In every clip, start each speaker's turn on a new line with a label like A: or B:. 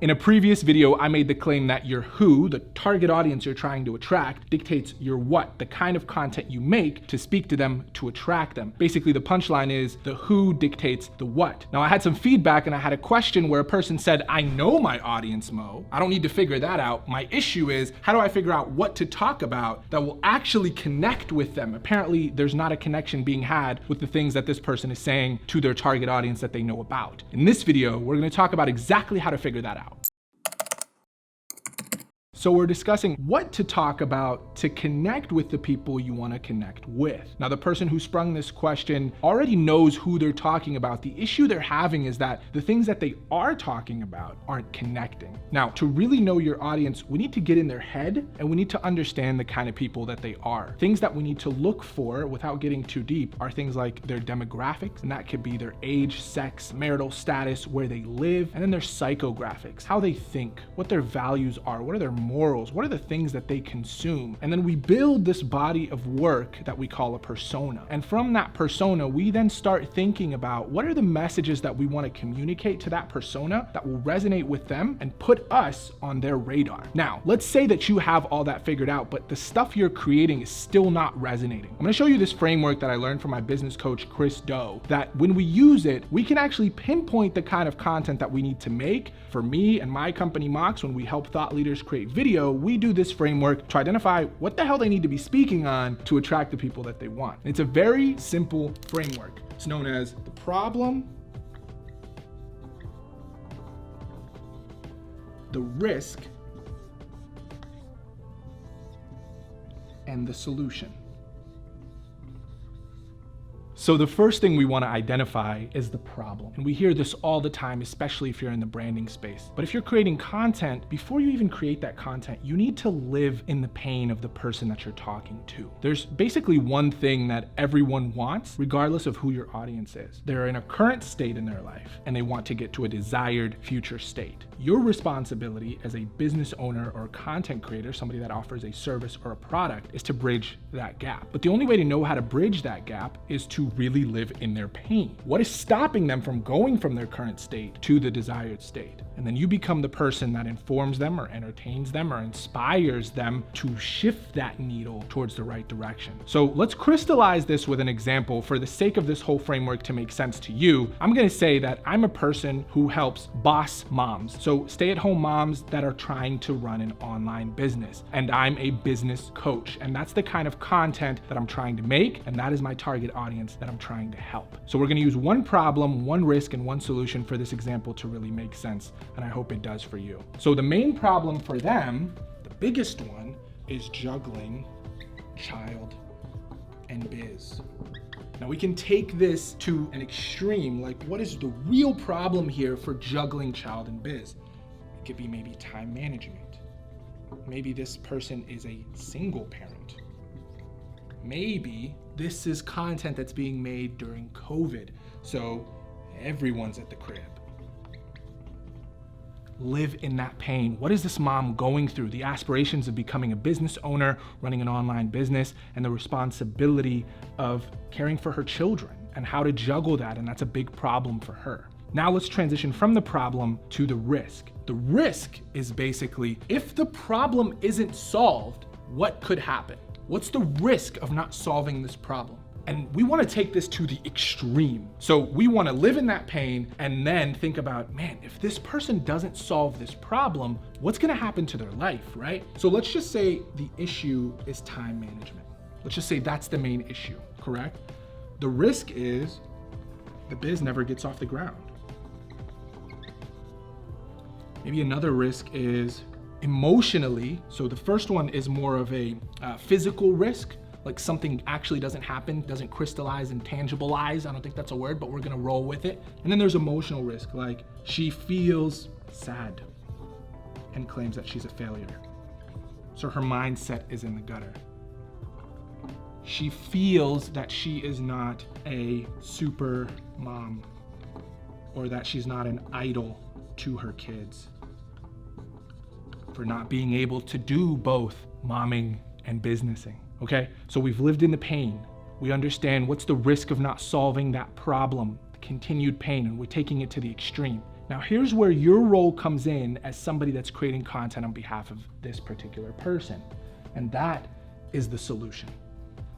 A: In a previous video, I made the claim that your who, the target audience you're trying to attract, dictates your what, the kind of content you make to speak to them, to attract them. Basically, the punchline is the who dictates the what. Now, I had some feedback and I had a question where a person said, I know my audience, Mo. I don't need to figure that out. My issue is, how do I figure out what to talk about that will actually connect with them? Apparently, there's not a connection being had with the things that this person is saying to their target audience that they know about. In this video, we're going to talk about exactly how to figure that out. So we're discussing what to talk about to connect with the people you want to connect with. Now, the person who sprung this question already knows who they're talking about. The issue they're having is that the things that they are talking about aren't connecting. Now, to really know your audience, we need to get in their head and we need to understand the kind of people that they are. Things that we need to look for without getting too deep are things like their demographics, and that could be their age, sex, marital status, where they live, and then their psychographics, how they think, what their values are, what are their morals, what are the things that they consume. And then we build this body of work that we call a persona. And from that persona, we then start thinking about what are the messages that we want to communicate to that persona that will resonate with them and put us on their radar. Now, let's say that you have all that figured out, but the stuff you're creating is still not resonating. I'm going to show you this framework that I learned from my business coach, Chris Doe, that when we use it, we can actually pinpoint the kind of content that we need to make. For me and my company, Mox, when we help thought leaders create video, we do this framework to identify what the hell they need to be speaking on to attract the people that they want. It's a very simple framework. It's known as the problem, the risk, and the solution. So the first thing we want to identify is the problem. And we hear this all the time, especially if you're in the branding space. But if you're creating content, before you even create that content, you need to live in the pain of the person that you're talking to. There's basically one thing that everyone wants, regardless of who your audience is. They're in a current state in their life, and they want to get to a desired future state. Your responsibility as a business owner or content creator, somebody that offers a service or a product, is to bridge that gap. But the only way to know how to bridge that gap is to really live in their pain. What is stopping them from going from their current state to the desired state? And then you become the person that informs them or entertains them or inspires them to shift that needle towards the right direction. So let's crystallize this with an example. For the sake of this whole framework to make sense to you, I'm going to say that I'm a person who helps boss moms. So stay-at-home moms that are trying to run an online business. And I'm a business coach. And that's the kind of content that I'm trying to make. And that is my target audience that I'm trying to help. So we're going to use one problem, one risk, and one solution for this example to really make sense. And I hope it does for you. So the main problem for them, the biggest one, is juggling child and biz. Now we can take this to an extreme, like what is the real problem here for juggling child and biz? It could be maybe time management. Maybe this person is a single parent. Maybe this is content that's being made during COVID, so everyone's at the crib. Live in that pain. What is this mom going through? The aspirations of becoming a business owner, running an online business, and the responsibility of caring for her children and how to juggle that, and that's a big problem for her. Now let's transition from the problem to the risk. The risk is basically, if the problem isn't solved, what could happen? What's the risk of not solving this problem? And we want to take this to the extreme. So we want to live in that pain and then think about, man, if this person doesn't solve this problem, what's going to happen to their life, right? So let's just say the issue is time management. Let's just say that's the main issue, correct? The risk is the biz never gets off the ground. Maybe another risk is emotionally. So the first one is more of a physical risk, like something actually doesn't happen, doesn't crystallize and tangibilize. I don't think that's a word, but we're gonna roll with it. And then there's emotional risk, like she feels sad and claims that she's a failure. So her mindset is in the gutter. She feels that she is not a super mom or that she's not an idol to her kids for not being able to do both momming and businessing, okay? So we've lived in the pain. We understand what's the risk of not solving that problem, the continued pain, and we're taking it to the extreme. Now, here's where your role comes in as somebody that's creating content on behalf of this particular person. And that is the solution.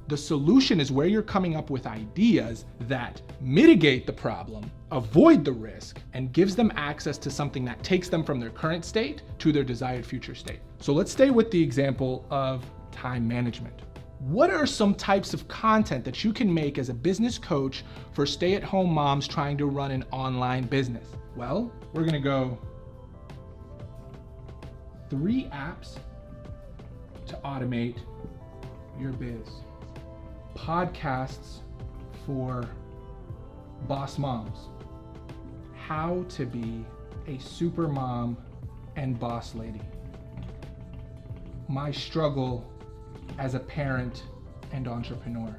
A: The solution is where you're coming up with ideas that mitigate the problem, avoid the risk, and gives them access to something that takes them from their current state to their desired future state. So let's stay with the example of time management. What are some types of content that you can make as a business coach for stay-at-home moms trying to run an online business? Well, we're gonna go 3 apps to automate your biz. Podcasts for boss moms. How to be a super mom and boss lady. My struggle as a parent and entrepreneur.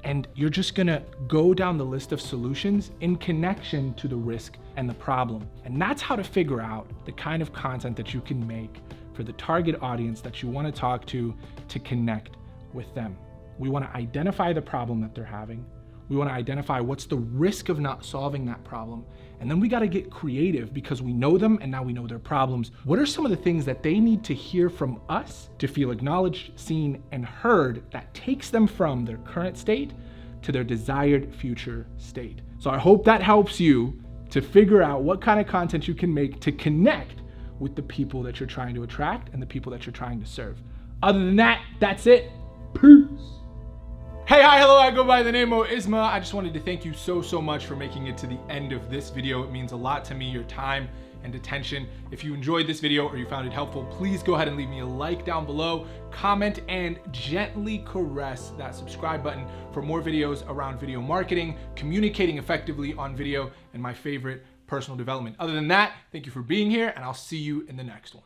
A: And you're just gonna go down the list of solutions in connection to the risk and the problem. And that's how to figure out the kind of content that you can make for the target audience that you wanna talk to connect with them. We wanna identify the problem that they're having. We wanna identify what's the risk of not solving that problem. And then we gotta get creative because we know them and now we know their problems. What are some of the things that they need to hear from us to feel acknowledged, seen, and heard that takes them from their current state to their desired future state? So I hope that helps you to figure out what kind of content you can make to connect with the people that you're trying to attract and the people that you're trying to serve. Other than that, that's it. Peace. Hey, hi, hello, I go by the name Moismai. I just wanted to thank you so much for making it to the end of this video. It means a lot to me, your time and attention. If you enjoyed this video or you found it helpful, please go ahead and leave me a like down below, comment, and gently caress that subscribe button for more videos around video marketing, communicating effectively on video, and my favorite, personal development. Other than that, thank you for being here, and I'll see you in the next one.